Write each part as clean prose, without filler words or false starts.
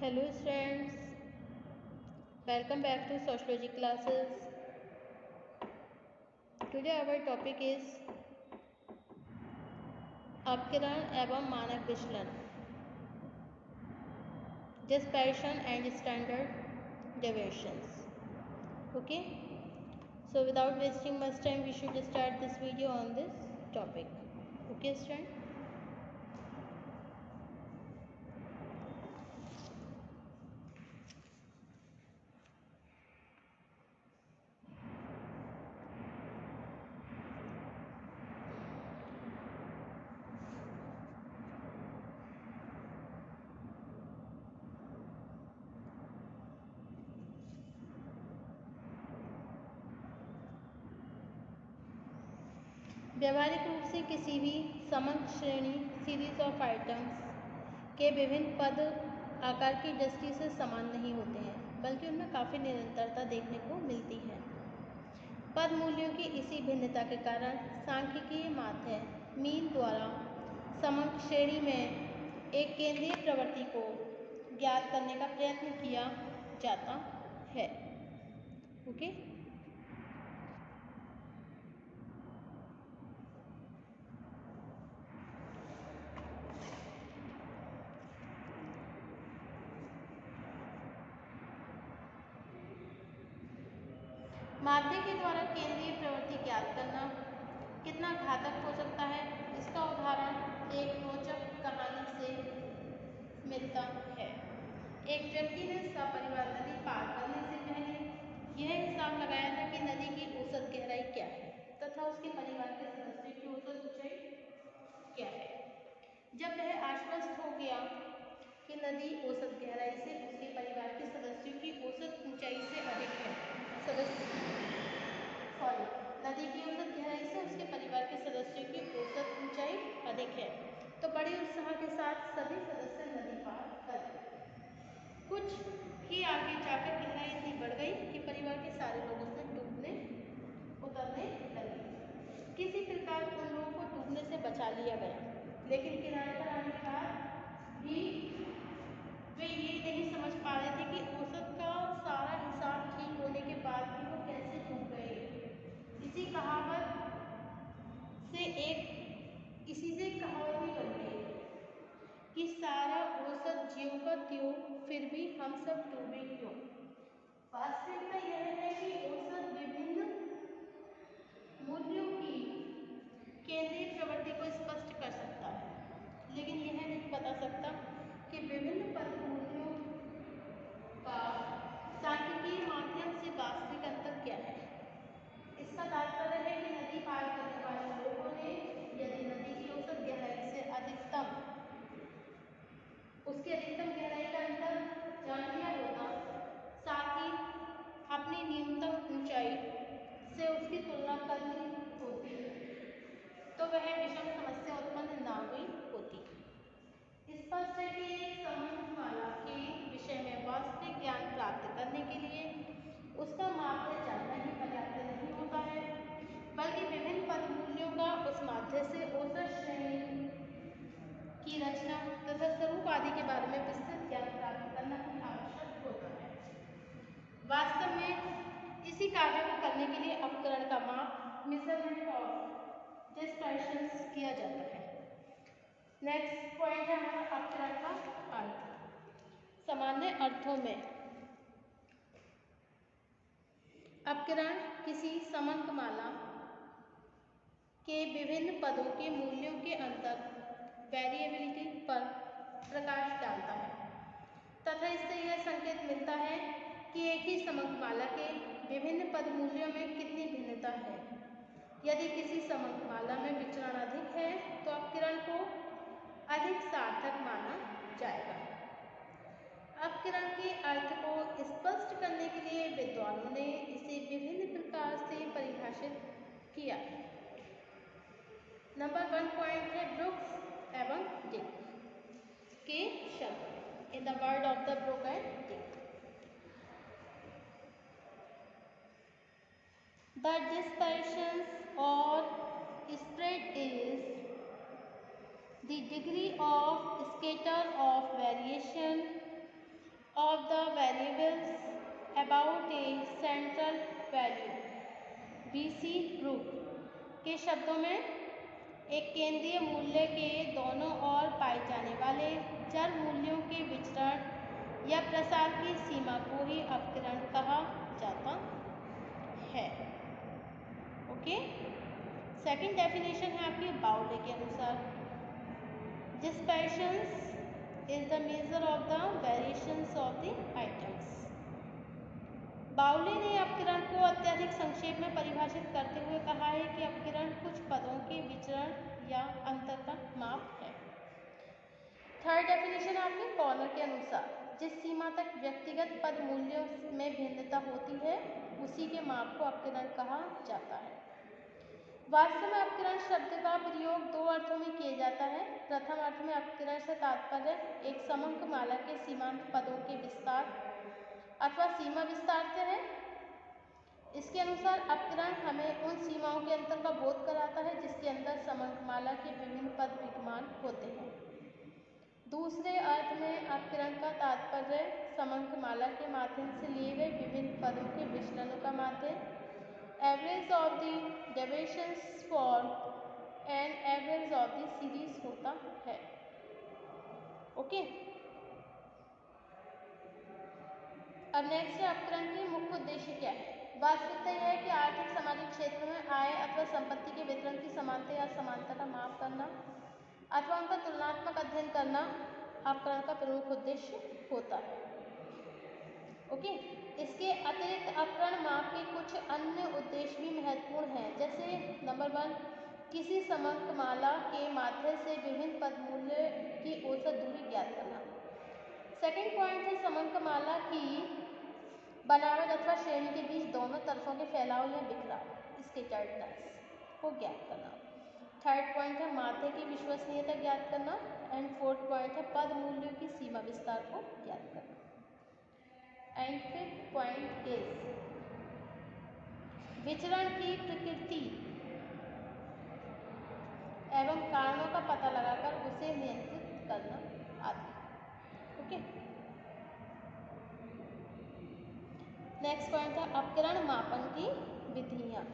Hello students, welcome back to sociology classes. Today our topic is अपकिरण एवं मानक विचलन, dispersion and standard deviations. Okay, so without wasting much time we should start this video on this topic. Okay students. व्यावहारिक रूप से किसी भी समग्र श्रेणी सीरीज ऑफ आइटम्स के विभिन्न पद आकार की दृष्टि से समान नहीं होते हैं, बल्कि उनमें काफ़ी निरंतरता देखने को मिलती है। पद मूल्यों की इसी भिन्नता के कारण सांख्यिकीय माध्य मीन द्वारा समग्र श्रेणी में एक केंद्रीय प्रवृत्ति को ज्ञात करने का प्रयत्न किया जाता है। ओके, माध्य के द्वारा केंद्रीय प्रवृत्ति ज्ञात करना कितना घातक हो सकता है, इसका उदाहरण एक रोचक कहानी से मिलता है। एक व्यक्ति ने सपरिवार नदी पार करने से पहले यह हिसाब लगाया था कि नदी की औसत गहराई क्या है तथा उसके परिवार के सदस्यों की औसत ऊंचाई क्या है। जब वह आश्वस्त हो गया कि नदी औसत गहराई से उसके परिवार के सदस्यों की औसत ऊंचाई से अधिक है, नदी की औसत गहराई से उसके परिवार के सदस्यों की औसत ऊंचाई अधिक है, तो बड़े उत्साह के साथ सभी सदस्य नदी पार कर गए। कुछ ही आगे जाकर गहराई इतनी बढ़ गई कि परिवार के सारे लोग उसमें डूबने उतरने लगे। किसी प्रकार उन लोगों को डूबने से बचा लिया गया, लेकिन किनारे पर आने के बाद भी वे ये नहीं समझ पा रहे थे कि औसत का सारा हिसाब ठीक होने के बाद भी वो कैसे डूब गए। इसी से कहावत भी बन गई कि सारा औसत ज्यों का त्यों, फिर भी हम सब डूबे क्यों। वास्तविकता यह है कि औसत विभिन्न मूल्यों की केंद्रीय प्रवृत्ति को स्पष्ट कर सकता है, लेकिन यह नहीं बता सकता कि विभिन्न पद मूल्यों का सांख्यिकीय माध्यम से वास्तविक अंतर क्या है। इसका तात्पर्य है कि नदी पार करने वाले लोगों ने यदि नदी की औसत गहराई से उसकी अधिकतम गहराई का अंतर जान लिया होता, साथ ही अपनी न्यूनतम ऊंचाई से उसकी तुलना कर ली होती, तो वह विषम समस्या उत्पन्न ना हुई होती। स्पष्ट है कि एक समूह माला के विषय में वास्तविक ज्ञान प्राप्त करने के लिए उसका माध्य जानना ही पर्याप्त नहीं होता है, बल्कि विभिन्न पद मूल्यों का उस माध्य से औसत श्रेणी की रचना तथा स्वरूप आदि के बारे में विस्तृत ज्ञान प्राप्त करना ही आवश्यक होता है। वास्तव में इसी कार्य को करने के लिए अपकरण का माप मेजरमेंट ऑफ डिस्पर्शंस किया जाता है। नेक्स्ट पॉइंट है हमारा अपकरण का अर्थ। सामान्य अर्थों में अपकरण किसी समंकमाला के विभिन्न पदों के मूल्यों के अंतर वेरिएबिलिटी पर प्रकाश डालता है तथा इससे यह संकेत मिलता है कि एक ही समंकमाला के विभिन्न पद मूल्यों में कितनी भिन्नता है। यदि किसी समंकमाला में विचरण अधिक है तो अपकरण को अधिक सार्थक माना जाएगा। अपकरण के अर्थ को स्पष्ट करने के लिए विद्वानों ने इसे विभिन्न प्रकार से परिभाषित किया। नंबर 1 पॉइंट है ब्रुक्स एवं डिक के शब्द। In the word of the Brook and Dick, द dispersions or spread is the degree of scatter of variation central value BC Root के शब्दों में एक केंद्रीय मूल्य के दोनों ओर पाए जाने वाले चर मूल्यों के विचरण या प्रसार की सीमा को ही अपकरण कहा जाता है। ओके, सेकंड डेफिनेशन है आपकी बाउले के अनुसार, dispersions is the measure of the variations of the items. Bowley ने अपकिरण को अत्यधिक संक्षेप में परिभाषित करते हुए कहा है कि अपकिरण कुछ पदों के विचरण या अंतर का माप है। थर्ड डेफिनेशन है आपके कॉर्नर के अनुसार, जिस सीमा तक व्यक्तिगत पद मूल्यों में भिन्नता होती है उसी के माप को अपकिरण कहा जाता है। वास्तव में अपकिरण शब्द का प्रयोग दो अर्थों में किया जाता है। प्रथम अर्थ में अपकिरण से तात्पर्य एक समंक माला के सीमांत पदों के विस्तार अथवा सीमा विस्तार से है। इसके अनुसार अपकिरण हमें उन सीमाओं के अंतर का बोध कराता है जिसके अंदर समंक माला के विभिन्न पद विद्यमान होते हैं। दूसरे अर्थ में अपकिरण का तात्पर्य समंक माला के माध्यम से लिए गए विभिन्न पदों के विचलनों का माध्य, average of the deviations for an average of the series होता है। ओके, अब नेक्स्ट है अपकरण के मुख्य उद्देश्य क्या है। वास्तविकता यह है कि आर्थिक सामाजिक क्षेत्र में आय अथवा संपत्ति के वितरण की समानता या समानता का माप करना अथवा उनका तुलनात्मक अध्ययन करना अपकरण का प्रमुख उद्देश्य होता है। ओके, इसके अतिरिक्त अपकरण माप के कुछ अन्य उद्देश्य भी महत्वपूर्ण हैं, जैसे नंबर 1, किसी समंक माला के माध्यम से विभिन्न पद मूल्य की औसत दूरी ज्ञात करना। सेकेंड पॉइंट है समंक माला की बनावट अथवा श्रेणी के बीच दोनों तरफों के फैलाव या बिखराव, स्कैटर्डनेस को ज्ञात करना। थर्ड पॉइंट है माध्य की विश्वसनीयता ज्ञात करना एंड फोर्थ पॉइंट है पद मूल्यों की सीमा विस्तार को ज्ञात करना। एंड फिफ्थ पॉइंट इज विचरण की प्रकृति एवं कारणों का पता लगाकर उसे नियंत्रित करना आदि। ओके, नेक्स्ट पॉइंट है अपकरण मापन की विधियां।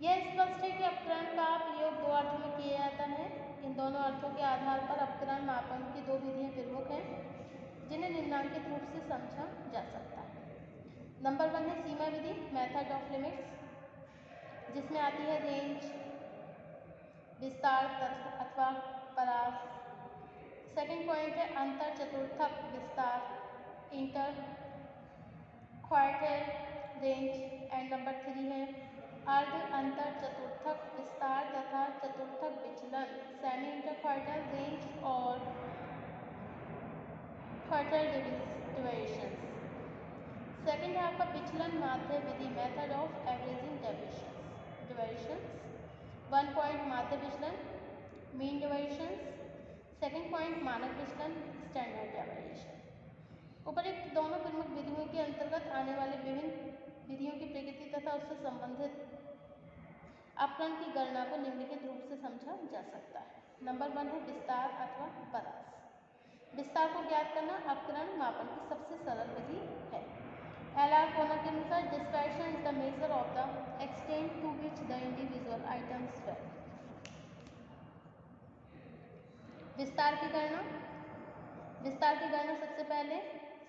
यह स्पष्ट है कि अपकरण का प्रयोग दो अर्थों में किया जाता है। इन दोनों अर्थों के आधार पर अपकरण मापन की दो विधियां प्रमुख हैं जिन्हें निम्नांकित रूप से समझा जा सकता है। नंबर 1 है सीमा विधि, मेथड ऑफ लिमिट्स, जिसमें आती है रेंज, विस्तार अथवा परास। सेकंड पॉइंट है अंतर चतुर्थक विस्तार, inter quartile range. And number 3 है अर्ध अंतर चतुर्थक विस्तार तथा चतुर्थक विचलन, सेमी इंटर क्वार्टाइल रेंज और क्वार्टाइल डेविएशंस। सेकंड है आपका विचलन माध्य विधि, method of averaging deviations. 1 point माध्य विचलन, मीन डेविएशंस। सेकंड पॉइंट मानक विचलन, स्टैंडर्ड डेविएशन। उपरोक्त दोनों प्रमुख विधियों के अंतर्गत आने वाले विभिन्न विधियों की प्रकृति तथा उससे संबंधित अपकरण की गणना को निम्नलिखित रूप से समझा जा सकता है। नंबर 1 है विस्तार अथवा परास। विस्तार को ज्ञात करना अपकरण मापन की सबसे सरल विधि है। एल.आर. कोहना के अनुसार dispersion is the measure of the extent to which the individual items vary. विस्तार की गणना सबसे पहले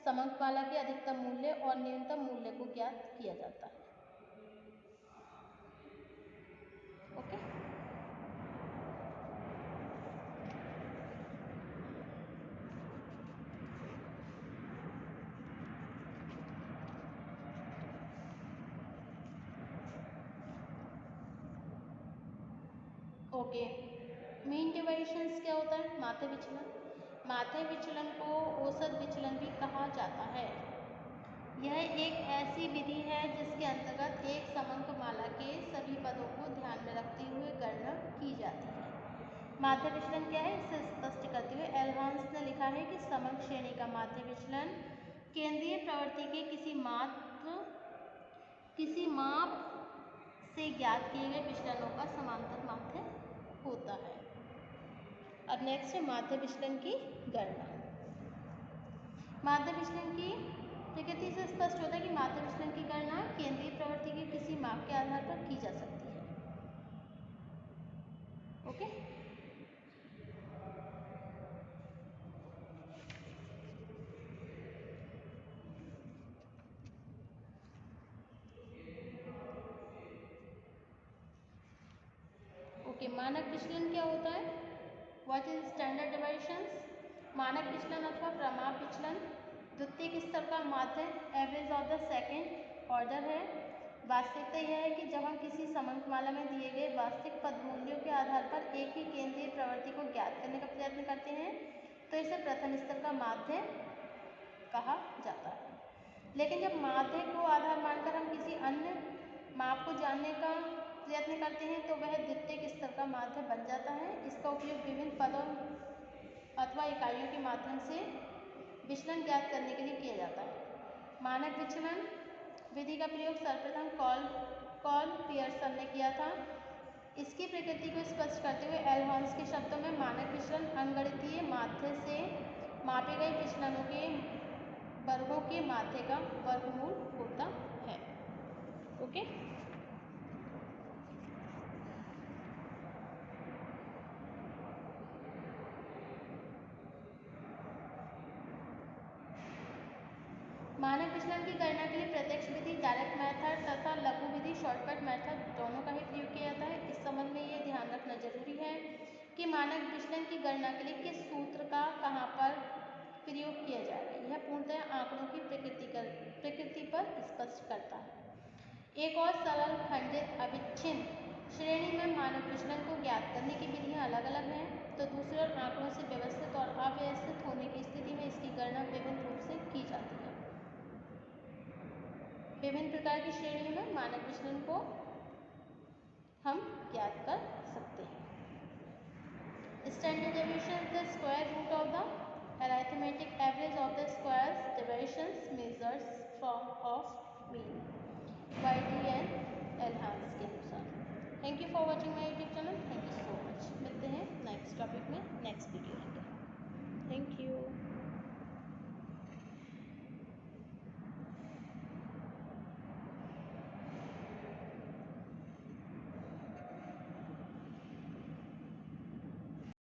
समंक माला के अधिकतम मूल्य और न्यूनतम मूल्य को ज्ञात किया जाता है। ओके, ओके, मीन डेविएशंस क्या होता है? माध्य विचलन। माध्य विचलन को औसत विचलन भी कहा जाता है। यह एक ऐसी विधि है जिसके अंतर्गत एक समंक माला के सभी पदों को ध्यान में रखते हुए गणना की जाती है। माध्य विचलन क्या है, इसे स्पष्ट करते हुए एल्हांस ने लिखा है कि समंक श्रेणी का माध्य विचलन केंद्रीय प्रवृत्ति के किसी माप से ज्ञात किए गए विचलनों का समांतर माध्य होता है। अब नेक्स्ट है माध्य विचलन की गणना। माध्य विचलन की प्रकृति से स्पष्ट होता है कि माध्य विचलन की गणना केंद्रीय प्रवृत्ति के किसी माप के आधार पर की जा सकती है। Okay, okay. मानक विचलन क्या होता है? What is standard deviations? मानक विचलन अथवा प्रमाप विचलन द्वितीयक स्तर का माध्य average of the second order है। वास्तविकता यह है कि जब हम किसी समंकमाला में दिए गए वास्तविक पद मूल्यों के आधार पर एक ही केंद्रीय प्रवृत्ति को ज्ञात करने का प्रयत्न करते हैं तो इसे प्रथम स्तर का माध्य कहा जाता है। लेकिन जब माध्य को आधार मानकर हम किसी अन्य माप को जानने का प्रयत्न करते हैं तो वह द्वितीयक स्तर का माध्य बन जाता है। इसका उपयोग विभिन्न पदों अथवा इकाइयों के माध्यम से विचलन ज्ञात करने के लिए किया जाता है। मानक विचलन विधि का प्रयोग सर्वप्रथम कॉल पियर्सन ने किया था। इसकी प्रकृति को स्पष्ट करते हुए एल्होंस के शब्दों में मानक विचलन अंगणितीय माध्य से मापे गए विचलनों के वर्गों के माध्य का वर्गमूल होता है। ओके, मानक विचलन की गणना के लिए प्रत्यक्ष विधि डायरेक्ट मेथड तथा लघु विधि शॉर्टकट मेथड दोनों का ही प्रयोग किया जाता है। इस संबंध में ये ध्यान रखना जरूरी है कि मानक विचलन की गणना के लिए किस सूत्र का कहाँ पर प्रयोग किया जाएगा, यह पूर्णतः आंकड़ों की प्रकृति पर स्पष्ट करता है। एक और सरल खंडित अविच्छिन्न श्रेणी में मानक विचलन को ज्ञात करने की विधियाँ अलग अलग हैं, तो दूसरी ओर आंकड़ों से व्यवस्थित और अव्यवस्थित होने की स्थिति में इसकी गणना विभिन्न रूप से की जाती है। विभिन्न प्रकार की श्रेणियों में मानक विचलन को हम ज्ञात कर सकते हैं। Standard deviation the square root of the arithmetic average of the squares deviations measures from of mean YT and Elhance के अनुसार। Thank you for watching my video.